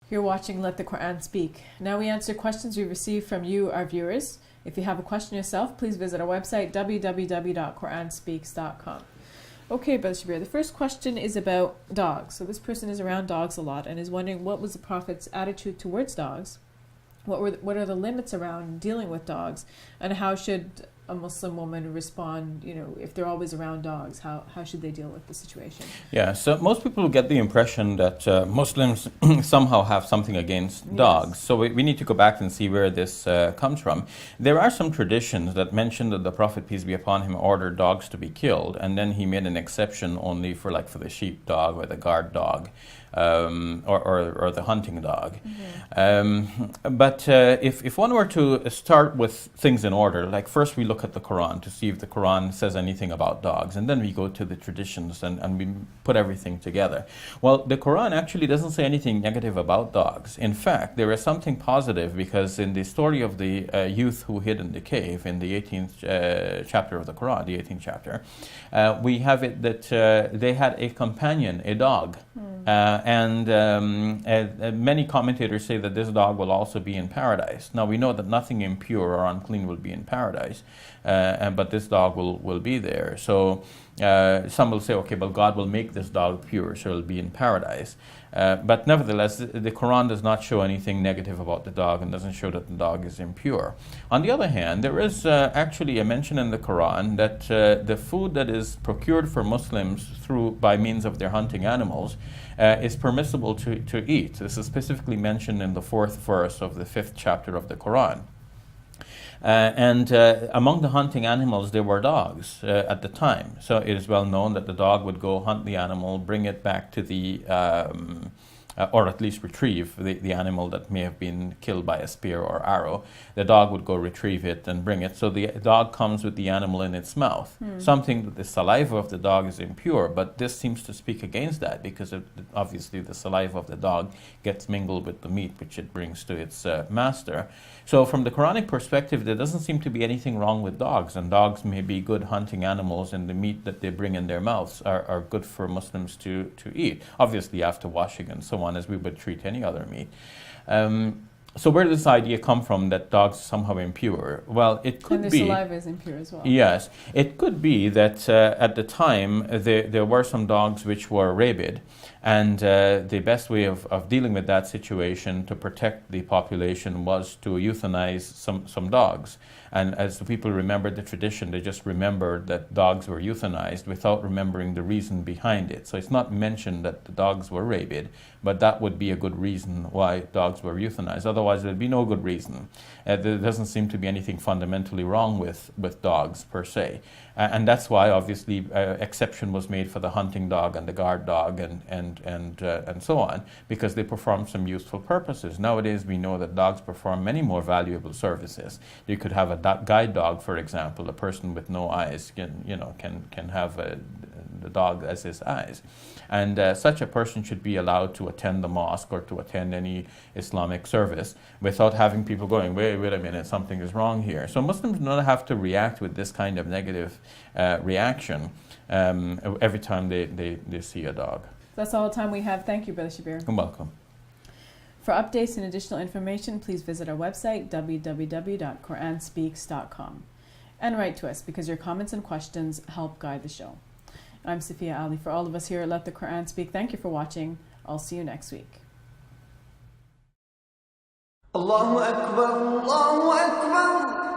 You're watching Let the Quran Speak. Now we answer questions we received from you, our viewers. If you have a question yourself, please visit our website, www.quranspeaks.com. Okay, Brother Shabir, the first question is about dogs. So this person is around dogs a lot and is wondering what was the Prophet's attitude towards dogs? What are the limits around dealing with dogs? And how should a Muslim woman respond, if they're always around dogs? How should they deal with the situation? Yeah, so most people get the impression that Muslims somehow have something against dogs. Yes. So we need to go back and see where this comes from. There are some traditions that mention that the Prophet, peace be upon him, ordered dogs to be killed, and then he made an exception only for the sheep dog or the guard dog. Or the hunting dog. Mm-hmm. But if one were to start with things in order, like first we look at the Quran to see if the Quran says anything about dogs, and then we go to the traditions and we put everything together. Well, the Quran actually doesn't say anything negative about dogs. In fact, there is something positive, because in the story of the youth who hid in the cave in the 18th chapter of the Quran, the 18th chapter, we have it that they had a companion, a dog. And many commentators say that this dog will also be in paradise. Now we know that nothing impure or unclean will be in paradise, but this dog will be there. So some will say, okay, but God will make this dog pure, so it'll be in paradise. But nevertheless, the Quran does not show anything negative about the dog and doesn't show that the dog is impure. On the other hand, there is actually a mention in the Quran that the food that is procured for Muslims by means of their hunting animals is permissible to eat. This is specifically mentioned in the 4th verse of the 5th chapter of the Quran. And among the hunting animals, there were dogs at the time. So it is well known that the dog would go hunt the animal, bring it back to the, or at least retrieve the animal that may have been killed by a spear or arrow. The dog would go retrieve it and bring it. So the dog comes with the animal in its mouth. Something that the saliva of the dog is impure, but this seems to speak against that, because obviously the saliva of the dog gets mingled with the meat which it brings to its master. So from the Quranic perspective, there doesn't seem to be anything wrong with dogs, and dogs may be good hunting animals, and the meat that they bring in their mouths are good for Muslims to eat, obviously after washing and so on, as we would treat any other meat. So where does this idea come from that dogs are somehow impure? Well, it could be... And their saliva is impure as well. Yes. It could be that at the time there were some dogs which were rabid, and the best way of dealing with that situation to protect the population was to euthanize some dogs. And as the people remembered the tradition, they just remembered that dogs were euthanized without remembering the reason behind it. So it's not mentioned that the dogs were rabid, but that would be a good reason why dogs were euthanized. Otherwise, there'd be no good reason. There doesn't seem to be anything fundamentally wrong with dogs per se. And that's why, obviously, exception was made for the hunting dog and the guard dog and so on, because they perform some useful purposes. Nowadays, we know that dogs perform many more valuable services. You could have a guide dog, for example. A person with no eyes can have the dog as his eyes. And such a person should be allowed to attend the mosque or to attend any Islamic service without having people going, wait a minute, something is wrong here. So Muslims do not have to react with this kind of negative reaction every time they see a dog. That's all the time we have. Thank you, Brother Shabir. You're welcome. For updates and additional information, please visit our website, www.quranspeaks.com. And write to us, because your comments and questions help guide the show. I'm Safiya Ali. For all of us here at Let the Quran Speak, thank you for watching. I'll see you next week. Allahu Akbar, Allahu Akbar.